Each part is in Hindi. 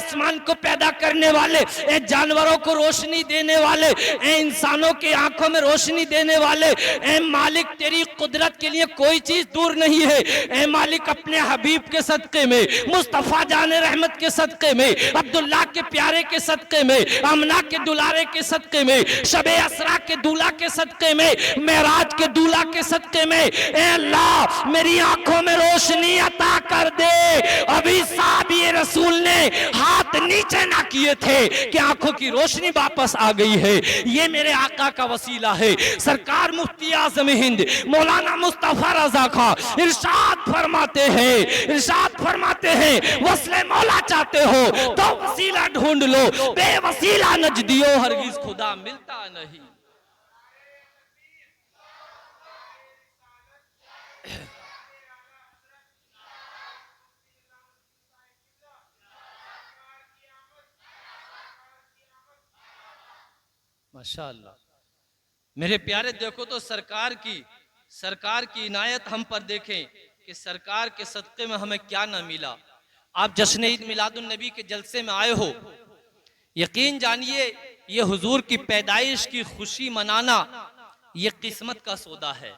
आसमान को पैदा करने वाले, ए जानवरों को रोशनी देने वाले, ए इंसानों की आंखों में रोशनी देने वाले, ए मालिक तेरी कुदरत के लिए कोई चीज दूर नहीं है। ए मालिक अपने हबीब के सदके में, मुस्तफा जाने रहमत के सदके में, अब्दुल्ला के प्यारे के सदके में, अमना के दुलारे के सदके में, शबे असरा के दूल्हा के सदके में, मेराज के दूल्हा के सदके में, ए अल्लाह मेरी आंखों में रोशनी अता कर दे। अभी साहबी रसूल ने हाथ नीचे ना किए थे कि आंखों की रोशनी वापस आ गई है। ये मेरे आका का वसीला है। सरकार मुफ्ती आज़म हिंद मौलाना मुस्तफा रजा खां इरशाद फरमाते हैं वस्ले मौला चाहते हो तो वसीला ढूंढ लो, बेवसीला नजदियो हरगिज खुदा मिलता नहीं। माशाअल्लाह मेरे प्यारे, देखो तो सरकार की इनायत हम पर देखें कि सरकार के सदक़े में हमें क्या ना मिला। आप जश्न ईद मिलादुन नबी के जलसे में आए हो, यकीन जानिए ये हुजूर की पैदाइश की खुशी मनाना ये किस्मत का सौदा है,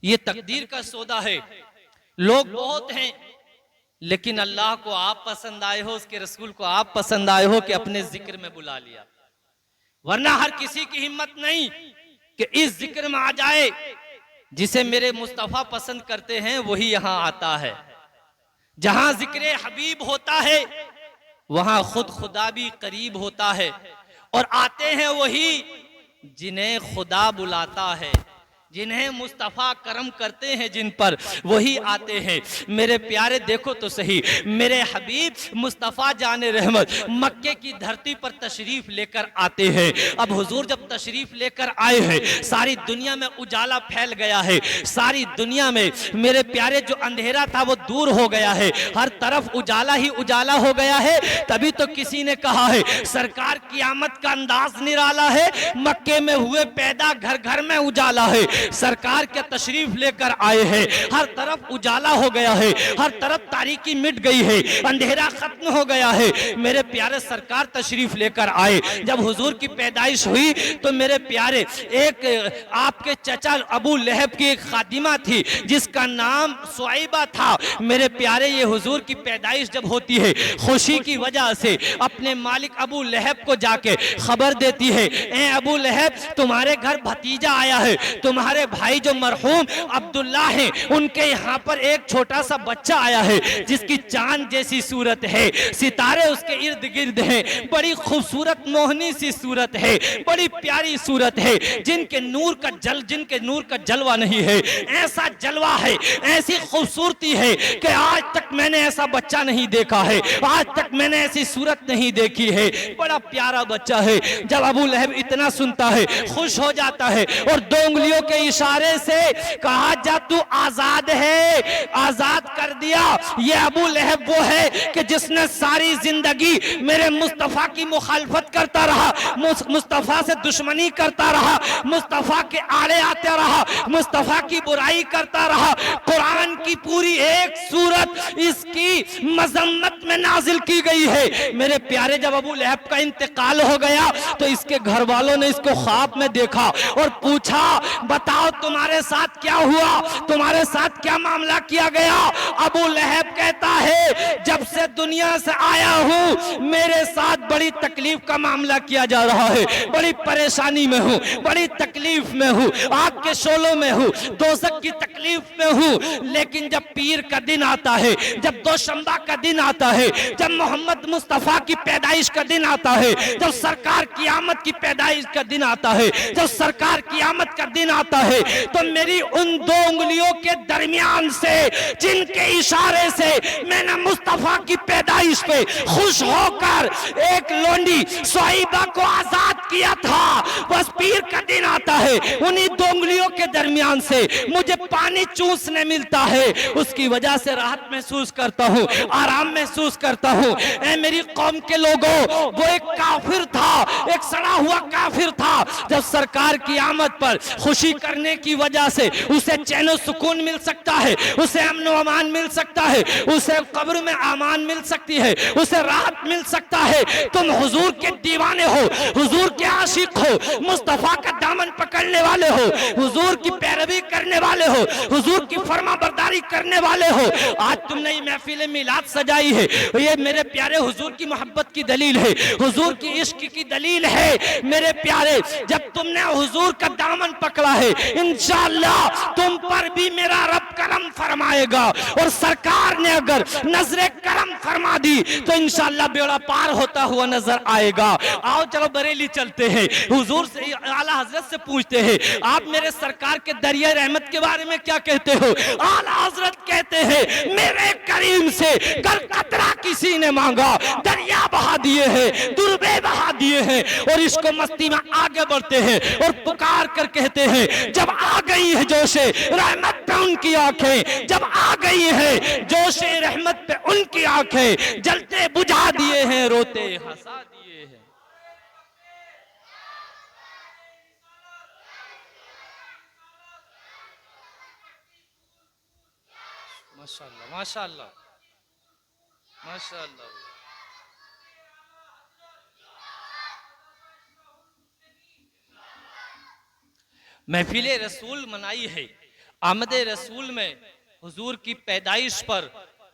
ये तकदीर का सौदा है। लोग बहुत हैं लेकिन अल्लाह को आप पसंद आए हो, उसके रसूल को आप पसंद आए हो कि अपने जिक्र में बुला लिया। वरना हर किसी की हिम्मत नहीं कि इस जिक्र में आ जाए। जिसे मेरे मुस्तफा पसंद करते हैं वही यहां आता है। जहां जिक्र हबीब होता है वहां खुद खुदा भी करीब होता है, और आते हैं वही जिन्हें खुदा बुलाता है। जिन्हें मुस्तफा करम करते हैं जिन पर, वही आते हैं। मेरे प्यारे देखो तो सही, मेरे हबीब मुस्तफा जाने रहमत मक्के की धरती पर तशरीफ लेकर आते हैं। अब हुजूर जब तशरीफ लेकर आए हैं, सारी दुनिया में उजाला फैल गया है। सारी दुनिया में मेरे प्यारे जो अंधेरा था वो दूर हो गया है, हर तरफ उजाला ही उजाला हो गया है। तभी तो किसी ने कहा है सरकार क़यामत का अंदाज निराला है, मक्के में हुए पैदा घर घर में उजाला है। सरकार के तशरीफ लेकर आए हैं, हर तरफ उजाला हो गया है, हर तरफ तारीकी मिट गई है, अंधेरा खत्म हो गया है। मेरे प्यारे सरकार तशरीफ लेकर आए। जब हुजूर की पैदाइश हुई तो मेरे प्यारे एक आपके चचा अबू लहब की एक खादिमा थी जिसका नाम सुआइबा था। मेरे प्यारे ये हुजूर की पैदाइश जब होती है, खुशी की वजह से अपने मालिक अबू लहब को जाके खबर देती है, ए अबू लहब तुम्हारे घर भतीजा आया है, तुम्हारे भाई जो मरहूम अब्दुल्ला हैं उनके यहाँ पर एक छोटा सा बच्चा आया है जिसकी चांद जैसी सूरत है, सितारे उसके इर्द गिर्द हैं, बड़ी खूबसूरत मोहनी सी सूरत है, बड़ी प्यारी सूरत है, जिनके नूर का जलवा नहीं है। ऐसा जलवा है, ऐसी खूबसूरती है कि आज तक मैंने ऐसा बच्चा नहीं देखा है, आज तक मैंने ऐसी सूरत नहीं देखी है। बड़ा प्यारा बच्चा है। जब अबू लहब इतना सुनता है खुश हो जाता है और दो उंगलियों के इशारे से कहा जा तू आजाद है, आजाद कर दिया। ये अबू लहब वो है कि जिसने सारी जिंदगी मेरे मुस्तफा की मुखालफत करता रहा, मुस्तफा से दुश्मनी करता रहा, मुस्तफा के आड़े आता रहा, मुस्तफा की बुराई करता रहा। कुरान की पूरी एक सूरत इसकी मजम्मत में नाजिल की गई है। मेरे प्यारे जब अबू लहब का इंतकाल हो गया तो इसके घर वालों ने इसको ख्वाब में देखा और पूछा बताओ तुम्हारे साथ क्या हुआ, तुम्हारे साथ क्या मामला किया गया। अबू लहब कहता है जब से दुनिया से आया हूं मेरे साथ बड़ी तकलीफ का मामला किया जा रहा है, बड़ी परेशानी में हूं, बड़ी तकलीफ में हूं, आग के शोलों में हूं, दोज़ख की तकलीफ में हूं। लेकिन जब पीर का दिन आता है, जब दोशंबा का दिन आता है, जब मोहम्मद मुस्तफा की पैदाइश का दिन आता है, जब सरकार क़यामत की पैदाइश का दिन आता है, जब सरकार क़यामत का दिन आता है, तो मेरी उन दो उंगलियों के दरमियान से जिनके इशारे से मैंने मुस्तफा की पैदाइश पे खुश होकर एक लोंडी सुआइबा को आजाद किया था, बस पीर का दिन आता है उन्हीं दो उंगलियों के दरमियान से मुझे पानी चूसने मिलता है। उसकी वजह से राहत महसूस करता हूँ, आराम महसूस करता हूँ। ऐ मेरी कौम के लोगों, वो एक काफिर था, एक सड़ा हुआ काफिर था। जब सरकार की आमद पर खुशी करने की वजह से उसे चैन और सुकून मिल सकता है, उसे अमन और अमान मिल सकता है, उसे कब्र में अमान मिल सकती है, उसे राहत मिल सकता है। तुम हुजूर के दीवाने हो, हुजूर के आशिक हो, मुस्तफा का दामन पकड़ने वाले हो, हुजूर की पैरवी करने वाले हो, हुजूर की फरमाबरदारी करने वाले हो। आज तुमने महफिल मिलाद सजाई है, ये मेरे प्यारे हुजूर की मोहब्बत की दलील है, हुजूर की इश्क की दलील है। मेरे प्यारे, जब तुमने हुजूर का दामन पकड़ा है, इंशाअल्लाह तुम पर भी मेरा रब करम फरमाएगा। और सरकार ने अगर नजरे करम फरमा दी तो इंशाअल्लाह बेड़ा पार होता हुआ नजर आएगा। आओ चलो बरेली चलते हैं, हुजूर से आला हजरत से पूछते हैं, आप मेरे सरकार के दरिया रहमत के बारे में क्या कहते हो? आला हजरत कहते हैं, मेरे करीम से कर कतरा किसी ने मांगा, दरिया बहा दिए हैं, दुर्बे बहा दिए हैं। और इसको मस्ती में आगे बढ़ते हैं और पुकार कर कहते हैं, जब आ गई है जोशे रहमत पे उनकी आंखें, जब आ गई है जोशे रहमत पे उनकी आंखें, जलते बुझा दिए हैं, रोते हंसा दिए हैं। माशाअल्लाह माशाअल्लाह माशाअल्लाह। महफिल रसूल मनाई है। आमद रसूल में हुजूर की पैदाइश पर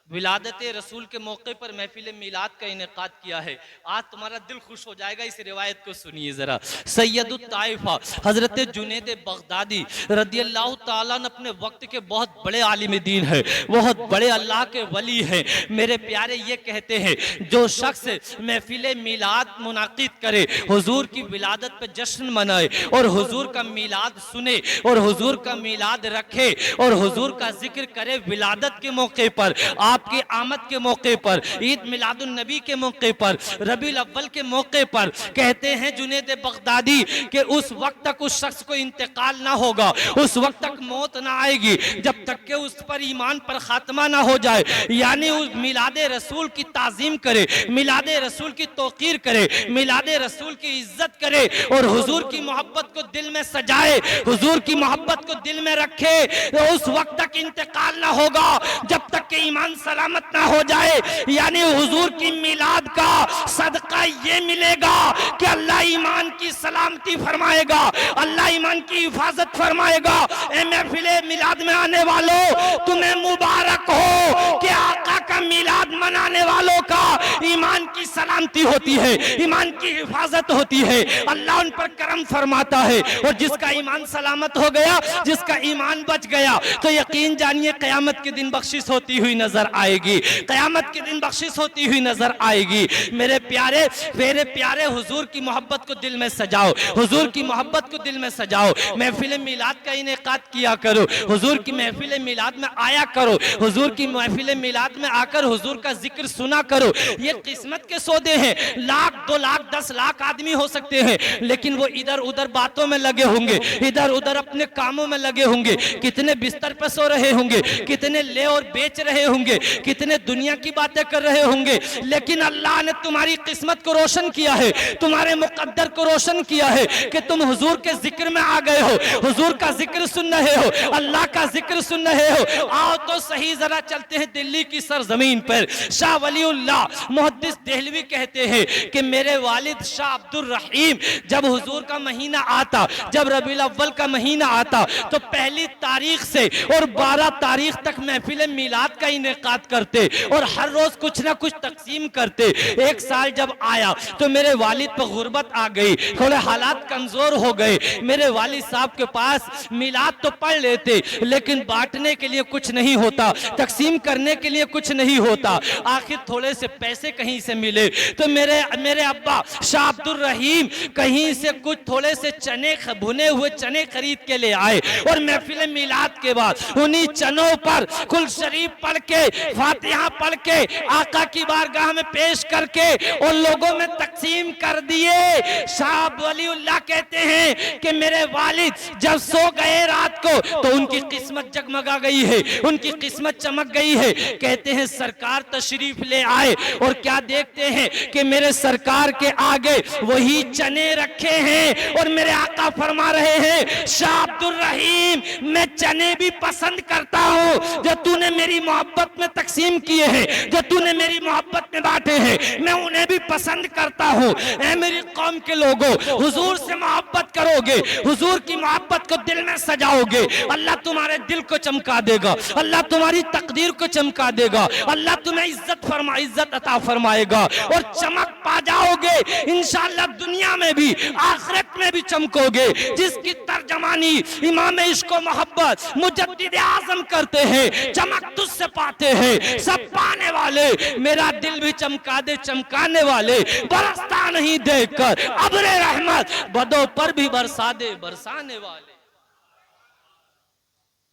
विलादत रसूल के मौके पर महफिल मिलाद का इनेकाद किया है। आज तुम्हारा दिल खुश हो जाएगा। इस रिवायत को सुनिए जरा। सैयदुत ताइफा हजरत जुनैद बगदादी रदियल्लाहु ताला ने अपने वक्त के बहुत बड़े आलिम दीन है, बहुत बड़े अल्लाह के वली हैं। मेरे प्यारे ये कहते हैं, जो शख्स महफिल मिलाद मुनाकिद करे, हुजूर की विलादत पे जश्न मनाए और हुजूर का मिलाद सुने और हुजूर का मिलाद रखे और हुजूर का जिक्र करे विलादत के मौके पर, आपकी आमद के मौके पर, ईद मिलादुन नबी के मौके पर, रबीउल अव्वल के मौके पर, कहते हैं जुनैद बगदादी कि उस वक्त तक उस शख्स को इंतकाल ना होगा, उस वक्त तक मौत ना आएगी जब तक कि उस पर ईमान पर खात्मा ना हो जाए। यानी उस मिलादे रसूल की ताजीम करे, मिलादे रसूल की तौकीर करे, मिलादे रसूल की इज्जत करे और हुजूर की मोहब्बत को दिल में सजाए, हुजूर की मोहब्बत को दिल में रखे। तो उस वक्त तक इंतकाल ना होगा जब तक कि ईमान सलामत ना हो जाए। यानी हुजूर की मिलाद का सदका ये मिलेगा कि अल्लाह ईमान की सलामती फरमाएगा, अल्लाह ईमान की हिफाजत फरमाएगा। ए महफिले मिलाद में आने वालों, तुम्हें मुबारक हो कि आका का मिलाद मनाने वालों का ईमान की सलामती होती है, ईमान की हिफाजत होती है, अल्लाह उन पर करम फरमाता है। और जिसका ईमान सलामत हो गया, जिसका ईमान बच गया, तो यकीन जानिए क़यामत के दिन बख्शिश होती हुई नजर आएगी, क़यामत के दिन बख्शिश होती हुई नजर आएगी। मेरे प्यारे हुजूर की मोहब्बत को दिल में सजाओ, हुजूर की मोहब्बत को दिल में सजाओ। महफिल मिलाद का इनेकाद किया करो, हुजूर की महफिल मिलाद में आया करो, हुजूर की महफिल मिलाद में आकर हुजूर का जिक्र सुना करो। ये किस्मत के सौदे हैं। 1,00,000 2,00,000 10,00,000 आदमी हो सकते हैं, लेकिन वो इधर उधर बातों में लगे होंगे, इधर उधर अपने कामों में लगे होंगे, कितने बिस्तर पर सो रहे होंगे, कितने ले और बेच रहे होंगे, कितने दुनिया की बातें कर रहे होंगे। लेकिन अल्लाह ने तुम्हारी किस्मत को रोशन किया है, तुम्हारे मुकद्दर को रोशन किया है कि तुम हुजूर के जिक्र में आ गए हो, हुजूर का जिक्र सुन रहे हो, अल्लाह का जिक्र सुन रहे हो। आओ तो सही जरा चलते हैं दिल्ली की सरजमीन पर। शाह वलीउल्लाह मुहद्दिस देहलवी कहते हैं कि मेरे वालिद शाह अब्दुल रहीम जब हुजूर का महीना आता, जब रबीउल अव्वल का महीना आता, तो पहली तारीख से और 12 तारीख तक महफिल मिलाद का इनेकाद करते और हर रोज कुछ ना कुछ तकसीम करते। एक साल जब आया तो मेरे वालिद पर गुर्बत आ गई, थोड़े हालात कमजोर हो गए। मेरे वालिद साहब के पास मिलाद तो पढ़ लेते, लेकिन बांटने के लिए कुछ नहीं होता, तकसीम करने के लिए कुछ नहीं होता। आखिर थोड़े से पैसे कहीं से मिले तो मेरे अब्बा शाह अब्दुल रहीम कहीं से कुछ थोड़े से चने, भुने हुए चने खरीद के ले आए और महफिल मिलाद के बाद उन्हीं चनों पर कुल शरीफ पढ़ के, फातिहा पढ़ के, आका की बारगाह में पेश करके और लोगों में तकसीम कर दिए। शाह वलीउल्लाह कहते हैं कि मेरे वालिद जब सो गए रात को तो उनकी किस्मत जगमगा गई है, उनकी किस्मत चमक गई है। कहते हैं सरकार तशरीफ ले आए और क्या देखते हैं कि मेरे सरकार के आगे वही चने रखे हैं और मेरे आका फरमा रहे हैं, शाह अब्दुल रहीम मैं चने भी पसंद करता हूं जो तूने मेरी मोहब्बत में तकसीम किए हैं, जो तूने मेरी मोहब्बत में बांटे हैं, मैं उन्हें भी पसंद करता हूं। ऐ मेरी कौम के लोगों, हुजूर से मोहब्बत करोगे, हुजूर की मोहब्बत को दिल में सजाओगे, अल्लाह तुम्हारे दिल को चमका देगा, अल्लाह तुम्हारी तकदीर को चमका देगा, अल्लाह तुम्हें इज्जत अता फरमाएगा और चमक पा जाओगे इंशाअल्लाह। दुनिया में भी आखिरत में भी चमकोगे। जिसकी तर्जमानी इमाम इश्क व मोहब्बत मुजद्दिद आज़म करते हैं, चमक तुझसे पाते हैं सब पाने वाले, मेरा दिल भी चमका दे चमकाने वाले, बरसता नहीं देखकर अब्रे रहमत, बदों पर भी बरसा दे बरसाने वाले।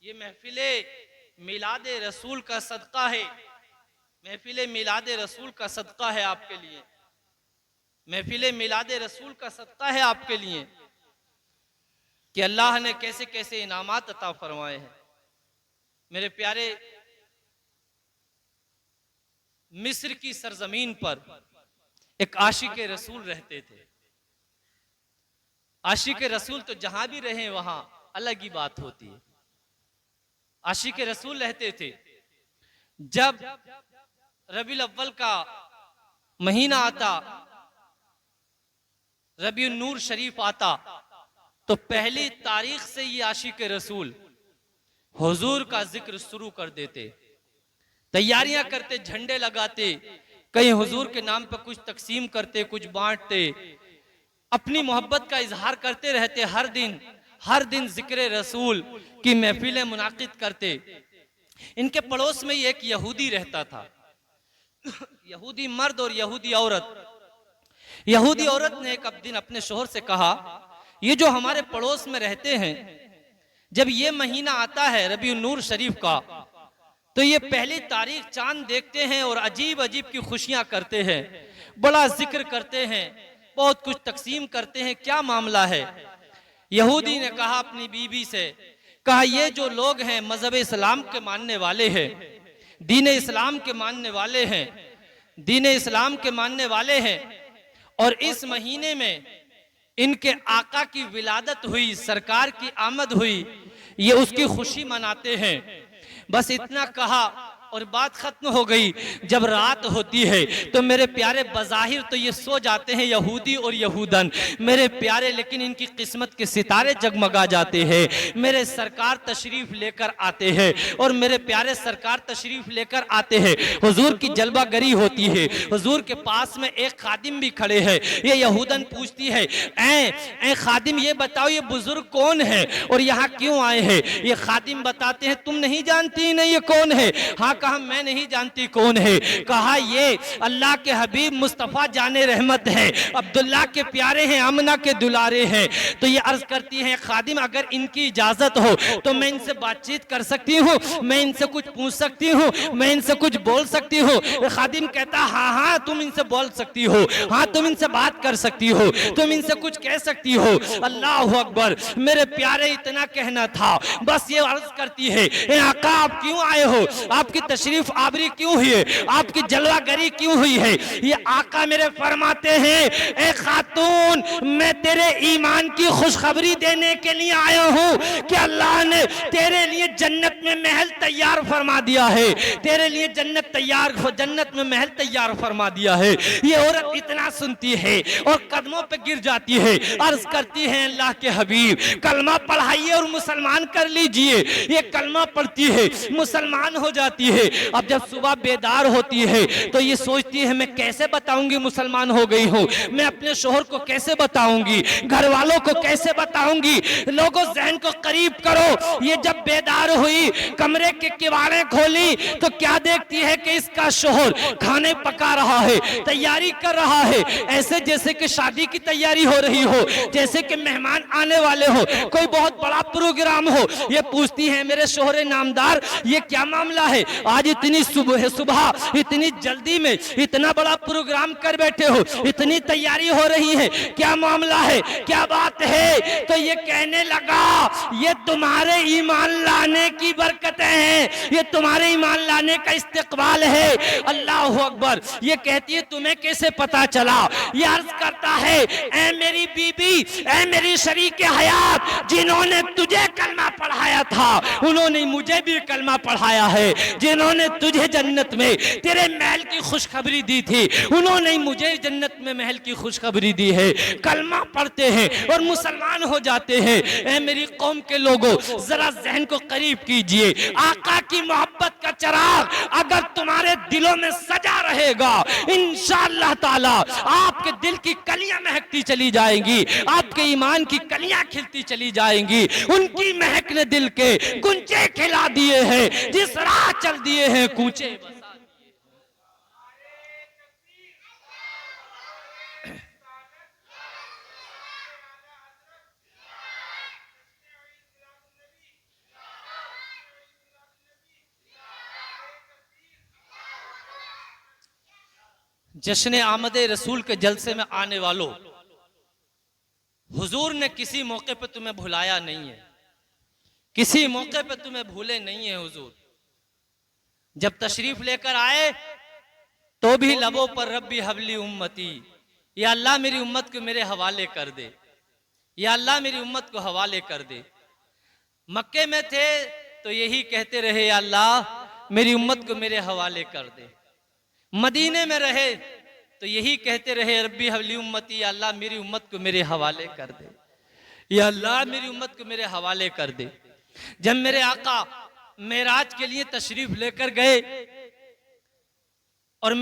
ये महफिले मिलादे रसूल का सदका है, महफिले मिलादे रसूल का सदका है आपके लिए, महफिले मिलादे रसूल का सदका है आपके लिए कि अल्लाह ने कैसे कैसे इनामात अता फरमाए हैं। मेरे प्यारे, मिस्र की सरजमीन पर एक आशिक रसूल रहते थे। आशिक रसूल तो जहां भी रहे वहां अलग ही बात होती है। आशिक रसूल रहते थे। जब रबीउल अव्वल का महीना आता, रबीउन नूर शरीफ आता, तो पहली तारीख से ये आशिक रसूल हुजूर का जिक्र शुरू कर देते, तैयारियां करते, झंडे लगाते, कहीं हुजूर के नाम पर कुछ तकसीम करते, कुछ बांटते, अपनी मोहब्बत का इजहार करते रहते। हर दिन जिक्र रसूल की महफिलें मुनाकिद करते। इनके पड़ोस में एक यहूदी रहता था, यहूदी मर्द और यहूदी औरत। यहूदी औरत ने एक दिन अपने शोहर से कहा, ये जो हमारे पड़ोस में रहते हैं, जब ये महीना आता है रबीउन नूर शरीफ का, तो ये पहली तारीख चांद देखते हैं और अजीब अजीब की खुशियां करते हैं, बड़ा जिक्र करते हैं, बहुत कुछ तकसीम करते हैं, क्या मामला है? यहूदी ने कहा अपनी बीवी से, कहा ये जो लोग हैं मजहब इस्लाम के मानने वाले हैं, दीन इस्लाम के मानने वाले हैं, दीन इस्लाम के मानने वाले हैं, और इस महीने में इनके आका की विलादत हुई, सरकार की आमद हुई, ये उसकी खुशी मनाते हैं। बस इतना कहा और बात खत्म हो गई। जब रात होती है तो मेरे प्यारे, बज़ाहिर तो ये सो जाते हैं यहूदी और यहूदन, मेरे प्यारे, लेकिन इनकी किस्मत के सितारे जगमगा जाते हैं। मेरे सरकार तशरीफ लेकर आते हैं और मेरे प्यारे सरकार तशरीफ लेकर आते हैं, हुजूर की जलवागरी होती है। हुजूर के पास में एक खादिम भी खड़े हैं। ये यहूदन पूछती है, ऐ खादिम ये बताओ ये बुजुर्ग कौन है और यहाँ क्यों आए हैं? ये खादिम बताते हैं, तुम नहीं जानती ना ये कौन है? हाँ, कहा मैं नहीं जानती कौन है। कहा ये अल्लाह के हबीब मुस्तफ़ा जाने रहमत है, अब्दुल्ला के प्यारे हैं, अमना के दुलारे हैं। तो ये अर्ज करती है, खादिम अगर इनकी इजाजत हो तो मैं इनसे बातचीत कर सकती हूँ, मैं इनसे कुछ पूछ सकती हूँ, मैं इनसे कुछ बोल सकती हूँ? खादिम कहता, हाँ हाँ तुम इनसे बोल सकती हो, हाँ तुम इनसे बात कर सकती हो, तुम इनसे कुछ कह सकती हो। अल्लाह अकबर। मेरे प्यारे, इतना कहना था। बस ये अर्ज करती है, आका आप क्यों आए हो? आपकी तशरीफ आबरी क्यों हुई है? आपकी जलवागरी क्यों हुई है? ये आका मेरे फरमाते हैं, ए खातून मैं तेरे ईमान की खुशखबरी देने के लिए आया हूँ कि अल्लाह ने तेरे लिए जन्नत में महल तैयार फरमा दिया है, तेरे लिए जन्नत में महल तैयार फरमा दिया है। ये औरत इतना सुनती है और कदमों पे गिर जाती है, अर्ज करती है, अल्लाह के हबीब कलमा पढ़ाइए और मुसलमान कर लीजिए। ये कलमा पढ़ती है, मुसलमान हो जाती है। अब जब सुबह बेदार होती है तो ये सोचती है, मैं कैसे बताऊंगी मुसलमान हो गई हूँ, मैं अपने शोहर को कैसे बताऊंगी, घर वालों को कैसे बताऊंगी? लोगों जहन को करीब करो। ये जब बेदार हुई, कमरे के किवाड़े खोली तो क्या देखती है कि इसका शोहर खाने पका रहा है, तैयारी कर रहा है, ऐसे जैसे कि शादी की तैयारी हो रही हो, जैसे कि मेहमान आने वाले हो, कोई बहुत बड़ा प्रोग्राम हो। ये पूछती है, मेरे शोहर नामदार ये क्या मामला है? आज इतनी सुबह सुबह इतनी जल्दी में इतना बड़ा प्रोग्राम कर बैठे हो, इतनी तैयारी हो रही है, क्या मामला है, क्या बात है? तो ये कहने लगा ये तुम्हारे ईमान लाने की बरकतें हैं, ये तुम्हारे ईमान लाने का इस्तकबाल है। अल्लाह अकबर। ये कहती है तुम्हें कैसे पता चला? ये अर्ज करता है ऐ मेरी बीबी, ऐ मेरी शरीक हयात, जिन्होंने तुझे कलमा पढ़ाया था उन्होंने मुझे भी कलमा पढ़ाया है, जिन्होंने तुझे जन्नत में तेरे महल की खुशखबरी दी थी उन्होंने मुझे जन्नत में महल की खुशखबरी दी है। कलमा पढ़ते हैं और मुसलमान हो जाते हैं। ऐ मेरी कौम के लोगों, जरा जहन को करीब कीजिए। आका की मोहब्बत का चिराग अगर तुम्हारे दिलों में सजा रहेगा, इंशाअल्लाह ताला आपके दिल की कलियां महकती चली जाएंगी, आपके ईमान की कलियां खिलती चली जाएंगी। उनकी महक ने दिल के कुंचे खिला दिए हैं, जिस राह चल दिए हैं कूचे बसा दिए। जश्न आमद रसूल के जलसे में आने वालों, हुजूर ने किसी मौके पर तुम्हें भुलाया नहीं है, किसी मौके पर तुम्हें भूले नहीं है। हुजूर जब तशरीफ लेकर आए तो भी लबों पर रब्बी हबली उम्मती, या अल्लाह मेरी उम्मत को मेरे हवाले कर दे, या अल्लाह मेरी उम्मत को हवाले कर दे। मक्के में थे तो यही कहते रहे या अल्लाह मेरी उम्मत को मेरे हवाले कर दे। मदीने में रहे तो यही कहते रहे रब्बी हबली उम्मती, या अल्लाह मेरी उम्मत को मेरे हवाले कर दे, या अल्लाह मेरी उम्मत को मेरे हवाले कर दे। जब मेरे आका मेराज के लिए तशरीफ लेकर गए और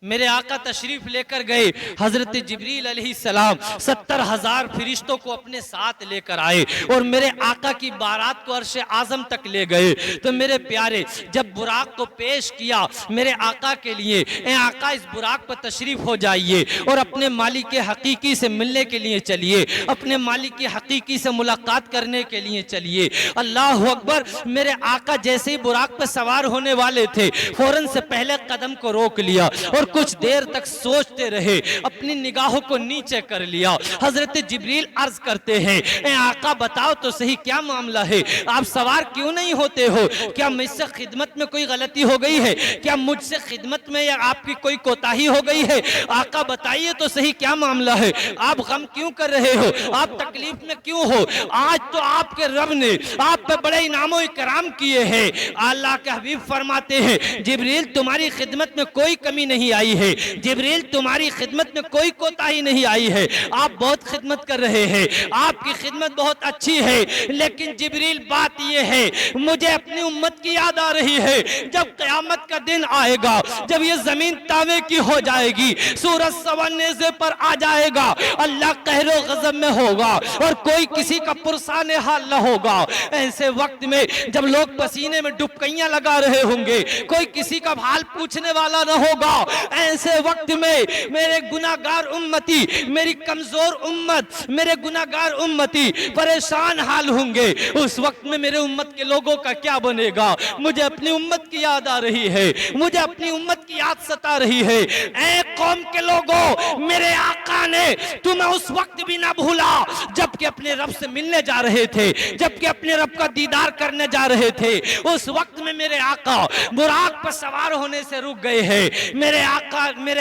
मेरे आका तशरीफ लेकर गए, हजरत जिब्रील अलैहिस्सलाम 70,000 फरिश्तों को अपने साथ लेकर आए और मेरे आका की बारात को अर्श आजम तक ले गए। तो मेरे प्यारे जब बुराक को पेश किया मेरे आका के लिए, ए आका इस बुराक पर तशरीफ हो जाइए और अपने मालिक हकीकी से मिलने के लिए चलिए, अपने मालिक हकीकी से मुलाकात करने के लिए चलिए। अल्लाह अकबर। मेरे आका जैसे ही बुराक पर सवार होने वाले थे, फौरन से पहले कदम को रोक लिया और कुछ देर तक सोचते रहे, अपनी निगाहों को नीचे कर लिया। हजरत जिब्रील अर्ज करते हैं ए आका बताओ तो सही क्या मामला है, आप सवार क्यों नहीं होते हो? क्या मुझसे खिदमत में कोई गलती हो गई है? क्या मुझसे खिदमत में या आपकी कोई कोताही हो गई है? आका बताइए तो सही क्या मामला है, आप गम क्यों कर रहे हो, आप तकलीफ में क्यों हो? आज तो आपके रब ने आप पे बड़े इनामो इकराम किए हैं। अल्लाह के हबीब फरमाते हैं जिब्रील तुम्हारी खिदमत में कोई कमी नहीं आई है, जिब्रील तुम्हारी खिदमत में कोई कोताही नहीं आई है, आप बहुत खिदमत कर रहे हैं, आपकी खिदमत बहुत अच्छी है। लेकिन जिब्रील बात यह है मुझे अपनी उम्मत की याद आ रही है, जब क़यामत का दिन आएगा, जब ये जमीन तावे की हो जाएगी, सूरज सवरने से पर आ जाएगा, अल्लाह कहरो गजब में होगा और कोई किसी का पुरसाने हाल न होगा। ऐसे वक्त में जब लोग पसीने में डुबकियां लगा रहे होंगे, कोई किसी का हाल पूछने वाला न होगा, ऐसे वक्त में मेरे गुनाहगार उम्मती, मेरी कमजोर उम्मत, मेरे गुनाहगार उम्मती परेशान हाल होंगे। उस वक्त में मेरे उम्मत के लोगों का क्या बनेगा? मुझे अपनी उम्मत की याद आ रही है, मुझे अपनी उम्मत की याद सता रही है। ऐ कौम के लोगों, मेरे आका ने तुम्हें उस वक्त भी ना भूला जबकि अपने रब से मिलने जा रहे थे, जबकि अपने रब का दीदार करने जा रहे थे। उस वक्त में मेरे आका बुराक पर सवार होने से रुक गए हैं। मेरे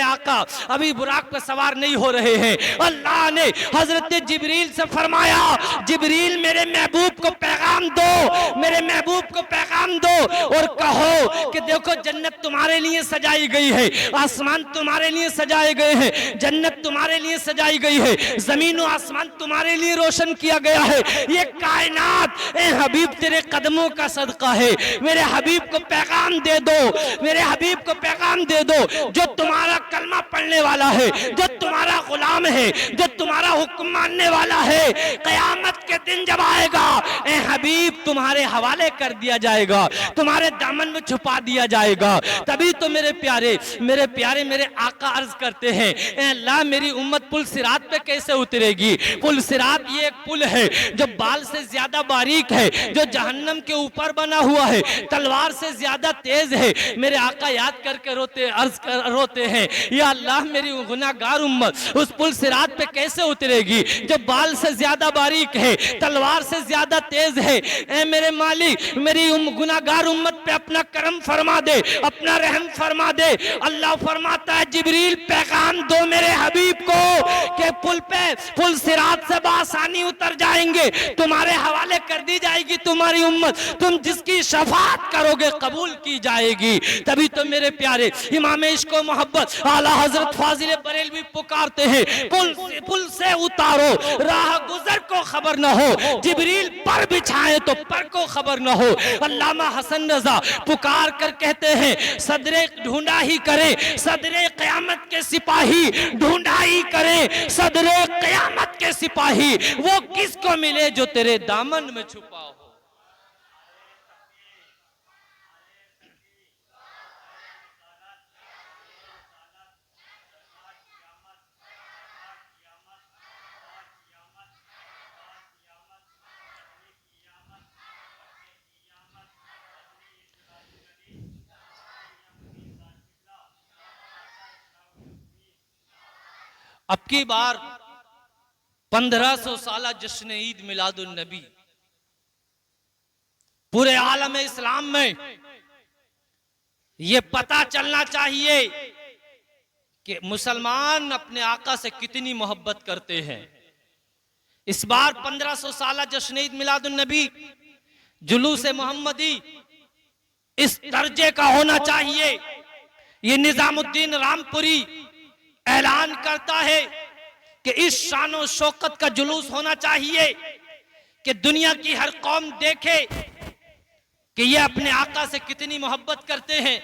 आका अभी बुराक पर सवार नहीं हो रहे हैं। अल्लाह ने हजरत जिब्रील से फरमाया जिब्रील मेरे महबूब को पैगाम दो, मेरे महबूब को पैगाम दो और कहो कि देखो जन्नत तुम्हारे लिए सजाई गई है, आसमान तुम्हारे लिए सजाए गए हैं, जन्नत तुम्हारे लिए सजाई गई है, जमीन और आसमान तुम्हारे लिए रोशन किया गया है। ये कायनात ए हबीब तेरे कदमों का सदका है। मेरे हबीब को पैगाम दे दो, मेरे हबीब को पैगाम दे दो, जो तुम्हारा कलमा पढ़ने वाला है, जो तुम्हारा गुलाम है, जो तुम्हारा हुक्म मानने वाला है, कयामत के दिन जब आएगा, ए हबीब तुम्हारे हवाले कर दिया जाएगा, तुम्हारे दामन में छुपा दिया जाएगा। तभी तो मेरे प्यारे मेरे आका अर्ज करते हैं, ए अल्लाह मेरी उम्मत पुल सिरात पे कैसे उतरेगी? पुल सिरात ये एक पुल है जो बाल से ज्यादा बारीक है, जो जहन्नम के ऊपर बना हुआ है, तलवार से ज्यादा तेज है। मेरे आका याद करके रोते हैं, या अल्लाह मेरी गुनाहगार उम्मत उस पुल सिरात पे कैसे उतरेगी जो बाल से ज्यादा बारीक है, तलवार से ज्यादा तेज है। ए मेरे मालिक मेरी गुनाहगार उम्मत पे अपना करम फरमा दे, अपना रहम फरमा दे। अल्लाह फरमाता है, जिब्रील पैगाम दो मेरे हबीब को कि पुल सिरात से आसानी उतर जाएंगे, तुम्हारे हवाले कर दी जाएगी तुम्हारी उम्मत, तुम जिसकी शफाअत करोगे कबूल की जाएगी। तभी तो मेरे प्यारे इमाम इश्क व मोहब्बत आला हजरत फाजिल बरेलवी पुकारते हैं, पुल से उतारो राह गुजर को खबर न हो, जिब्रील पर बिछाए तो पर को खबर न हो। अल्लामा हसन रजा पुकार कर कहते हैं, सदरे ढूंढा ही करे सदरे क़यामत के सिपाही, ढूंढा ही करे सदरे क़यामत के सिपाही, वो किसको मिले जो तेरे दामन में छुपा हो। अब की बार 1500 साला जश्न ईद मिलादुन नबी पूरे आलम इस्लाम में ये पता चलना चाहिए कि मुसलमान अपने आका से कितनी मोहब्बत करते हैं। इस बार 1500 साला जश्न ईद मिलादुन नबी जुलूस मोहम्मदी इस दर्जे का होना चाहिए। ये निजामुद्दीन रामपुरी ऐलान करता है कि इस शानो शौकत का जुलूस होना चाहिए कि दुनिया की हर कौम देखे कि ये अपने आका से कितनी मोहब्बत करते हैं।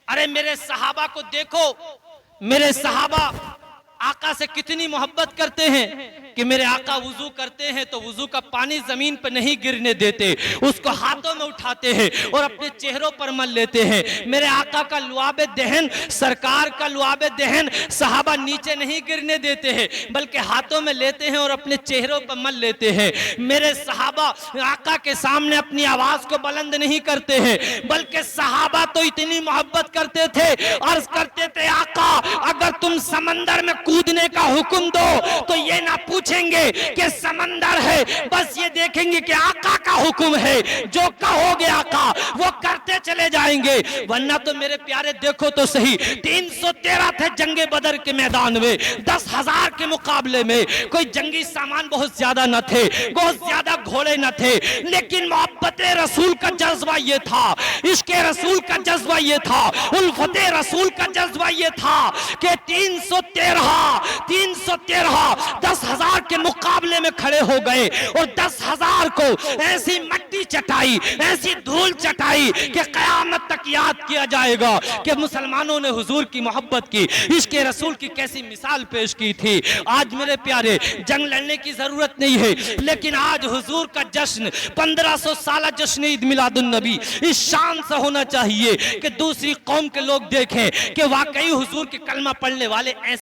अरे मेरे सहाबा को देखो, मेरे सहाबा आका से कितनी मोहब्बत करते हैं कि मेरे आका वुजू करते हैं तो वुजू का पानी जमीन पर नहीं गिरने देते, उसको हाथों में उठाते हैं और अपने चेहरों पर मल लेते हैं। मेरे आका का लुआबे दहन, सरकार का लुआबे दहन सहाबा नीचे नहीं गिरने देते हैं बल्कि हाथों में लेते हैं और अपने चेहरों पर मल लेते हैं। मेरे सहाबा आका के सामने अपनी आवाज को बुलंद नहीं करते हैं बल्कि सहाबा तो इतनी मोहब्बत करते थे, अर्ज करते थे, आका अगर तुम समंदर में कूदने का हुक्म दो तो ये ना पूछेंगे कि समंदर है, बस ये देखेंगे कि आका का हुक्म है, जो कहोगे आका वो करते चले जाएंगे। वरना तो मेरे प्यारे देखो तो सही, 313 थे जंगे बदर के मैदान में, 10,000 के मुकाबले में कोई जंगी सामान बहुत ज्यादा न थे, बहुत ज्यादा घोड़े न थे, लेकिन मोहब्बत रसूल का जज्बा ये था, इश्क रसूल का जज्बा ये था, उल्फत रसूल का जज्बा ये था कि 313 10,000 के मुकाबले में खड़े हो गए और 10,000 को ऐसी मट्टी चटाई, ऐसी धूल चटाई कि कयामत तक याद किया जाएगा कि मुसलमानों ने हुजूर की मोहब्बत की, इश्क रसूल की कैसी मिसाल पेश की थी। आज मेरे प्यारे जंग लड़ने की जरूरत नहीं है, लेकिन आज हुजूर का जश्न 1500 साला जश्न ईद मिलादुन नबी इस शान से होना चाहिए कि दूसरी कौम के लोग देखें कि वाकई हुजूर के कलमा पढ़ने वाले